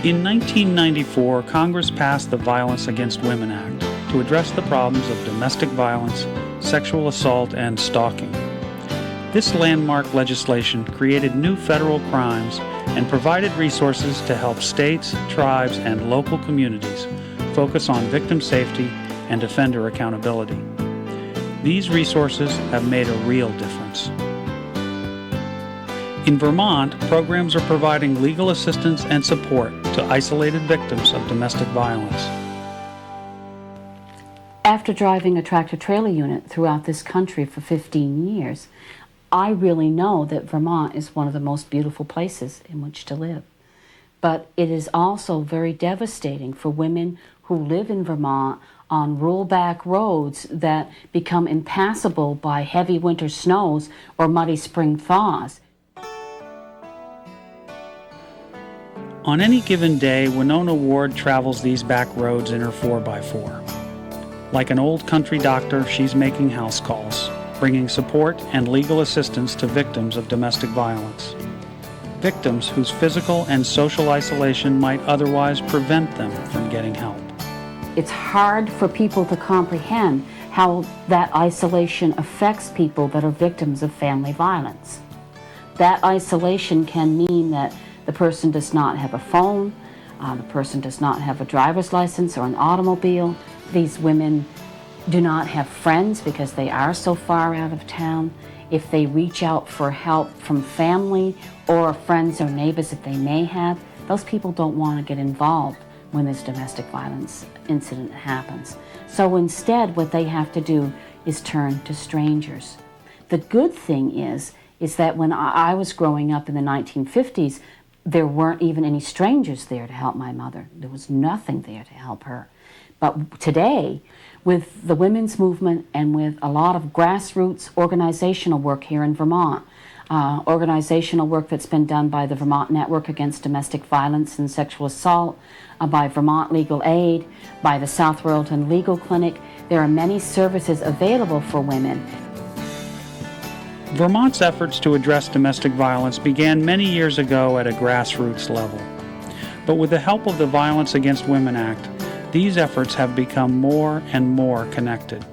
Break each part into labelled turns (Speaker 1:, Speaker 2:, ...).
Speaker 1: In 1994, Congress passed the Violence Against Women Act to address the problems of domestic violence, sexual assault, and stalking. This landmark legislation created new federal crimes and provided resources to help states, tribes, and local communities focus on victim safety and offender accountability. These resources have made a real difference. In Vermont, programs are providing legal assistance and support to isolated victims of domestic violence.
Speaker 2: After driving a tractor-trailer unit throughout this country for 15 years, I really know that Vermont is one of the most beautiful places in which to live. But it is also very devastating for women who live in Vermont on rollback roads that become impassable by heavy winter snows or muddy spring thaws.
Speaker 1: On any given day, Winona Ward travels these back roads in her 4x4. Like an old country doctor, she's making house calls, bringing support and legal assistance to victims of domestic violence. Victims whose physical and social isolation might otherwise prevent them from getting help.
Speaker 2: It's hard for people to comprehend how that isolation affects people that are victims of family violence. That isolation can mean that the person does not have a phone, the person does not have a driver's license or an automobile. These women do not have friends because they are so far out of town. If they reach out for help from family or friends or neighbors that they may have, those people don't want to get involved when this domestic violence incident happens. So instead, what they have to do is turn to strangers. The good thing is that when I was growing up in the 1950s, there weren't even any strangers there to help my mother. There was nothing there to help her. But today, with the women's movement and with a lot of grassroots organizational work here in Vermont, organizational work that's been done by the Vermont Network Against Domestic Violence and Sexual Assault, by Vermont Legal Aid, by the South Royalton Legal Clinic, there are many services available for women.
Speaker 1: Vermont's efforts to address domestic violence began many years ago at a grassroots level. But with the help of the Violence Against Women Act, these efforts have become more and more connected.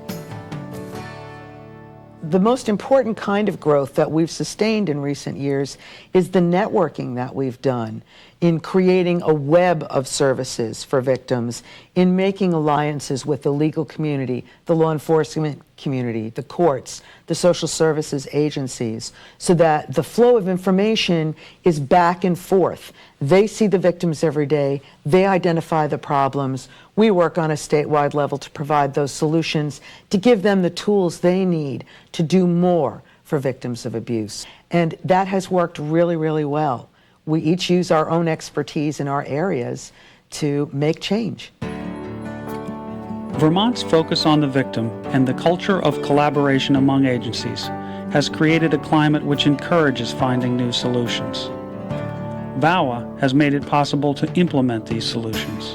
Speaker 3: The most important kind of growth that we've sustained in recent years is the networking that we've done in creating a web of services for victims, in making alliances with the legal community, the law enforcement community, the courts, the social services agencies, so that the flow of information is back and forth. They see the victims every day, they identify the problems, we work on a statewide level to provide those solutions, to give them the tools they need to do more for victims of abuse. And that has worked really, really well. We each use our own expertise in our areas to make change.
Speaker 1: Vermont's focus on the victim and the culture of collaboration among agencies has created a climate which encourages finding new solutions. VAWA has made it possible to implement these solutions.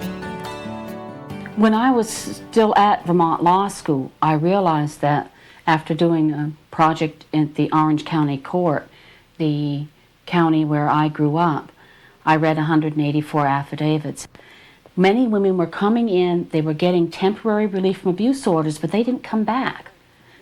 Speaker 2: When I was still at Vermont Law School, I realized that after doing a project at the Orange County Court, the county where I grew up, I read 184 affidavits. Many women were coming in, they were getting temporary relief from abuse orders, but they didn't come back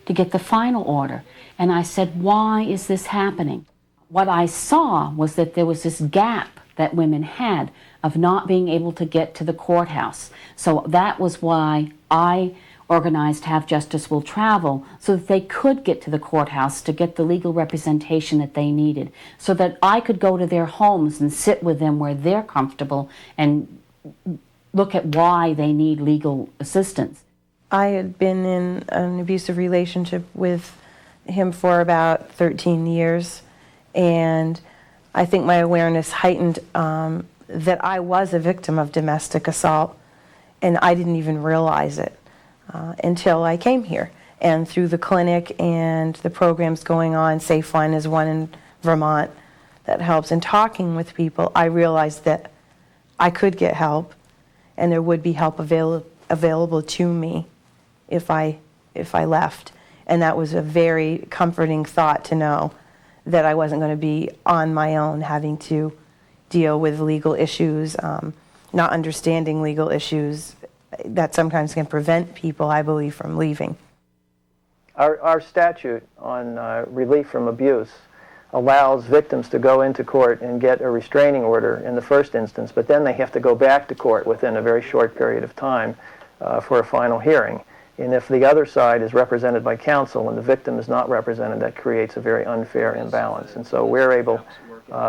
Speaker 2: to get the final order. And I said, why is this happening? What I saw was that there was this gap that women had of not being able to get to the courthouse. So that was why I organized Have Justice Will Travel, so that they could get to the courthouse to get the legal representation that they needed, so that I could go to their homes and sit with them where they're comfortable and look at why they need legal assistance.
Speaker 4: I had been in an abusive relationship with him for about 13 years, and I think my awareness heightened that I was a victim of domestic assault, and I didn't even realize it until I came here. And through the clinic and the programs going on, Safe One is one in Vermont that helps, and talking with people, I realized that I could get help, and there would be help available to me if I left. And that was a very comforting thought to know that I wasn't going to be on my own having to deal with legal issues, not understanding legal issues that sometimes can prevent people, I believe, from leaving.
Speaker 5: Our statute on relief from abuse allows victims to go into court and get a restraining order in the first instance, but then they have to go back to court within a very short period of time for a final hearing. And if the other side is represented by counsel and the victim is not represented, that creates a very unfair imbalance. And so we're able,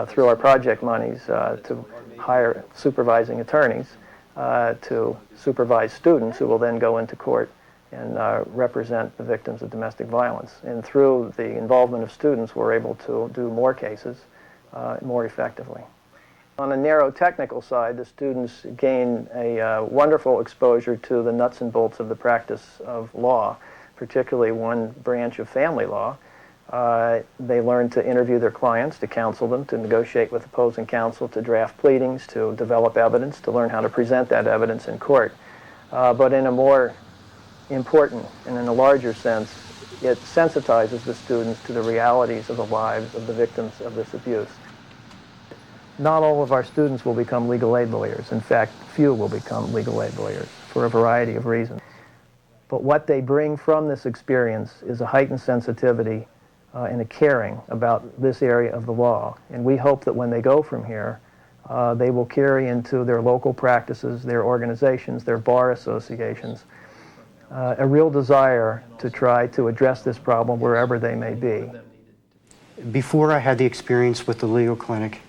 Speaker 5: through our project monies, to hire supervising attorneys to supervise students who will then go into court and represent the victims of domestic violence. And through the involvement of students, we're able to do more cases more effectively. On a narrow technical side, the students gain a wonderful exposure to the nuts and bolts of the practice of law, particularly one branch of family law. They learn to interview their clients, to counsel them, to negotiate with opposing counsel, to draft pleadings, to develop evidence, to learn how to present that evidence in court. But in a more important and in a larger sense, it sensitizes the students to the realities of the lives of the victims of this abuse. Not all of our students will become legal aid lawyers. In fact, few will become legal aid lawyers for a variety of reasons. But what they bring from this experience is a heightened sensitivity and a caring about this area of the law. And we hope that when they go from here, they will carry into their local practices, their organizations, their bar associations, a real desire to try to address this problem wherever they may be.
Speaker 6: Before I had the experience with the legal clinic,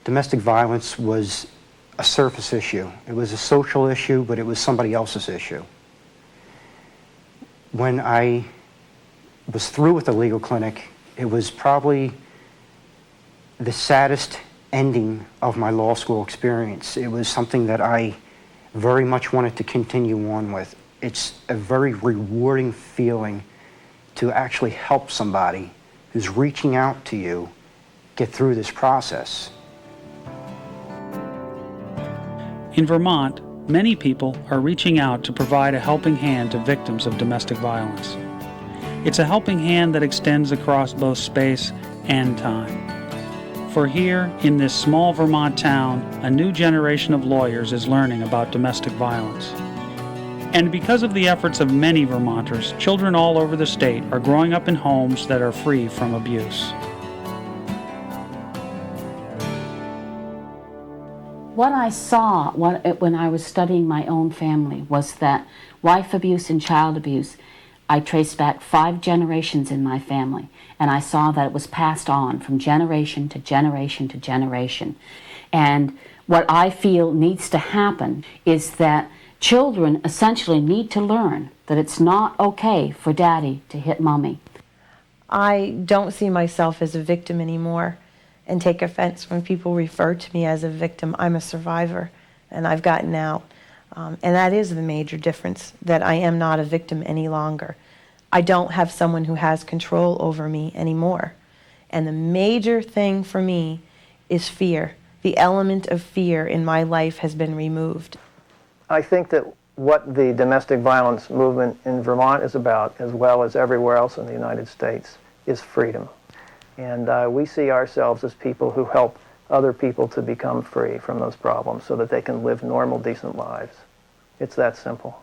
Speaker 6: domestic violence was a surface issue. It was a social issue, but it was somebody else's issue. When I was through with the legal clinic, it was probably the saddest ending of my law school experience. It was something that I very much wanted to continue on with. It's a very rewarding feeling to actually help somebody who's reaching out to you get through this process.
Speaker 1: In Vermont, many people are reaching out to provide a helping hand to victims of domestic violence. It's a helping hand that extends across both space and time. For here, in this small Vermont town, a new generation of lawyers is learning about domestic violence. And because of the efforts of many Vermonters, children all over the state are growing up in homes that are free from abuse.
Speaker 2: What I saw when I was studying my own family was that wife abuse and child abuse, I traced back 5 generations in my family, and I saw that it was passed on from generation to generation to generation. And what I feel needs to happen is that children essentially need to learn that it's not okay for daddy to hit mommy.
Speaker 4: I don't see myself as a victim anymore and take offense when people refer to me as a victim. I'm a survivor, and I've gotten out. And that is the major difference, that I am not a victim any longer. I don't have someone who has control over me anymore. And the major thing for me is fear. The element of fear in my life has been removed.
Speaker 5: I think that what the domestic violence movement in Vermont is about, as well as everywhere else in the United States, is freedom. And we see ourselves as people who help other people to become free from those problems so that they can live normal, decent lives. It's that simple.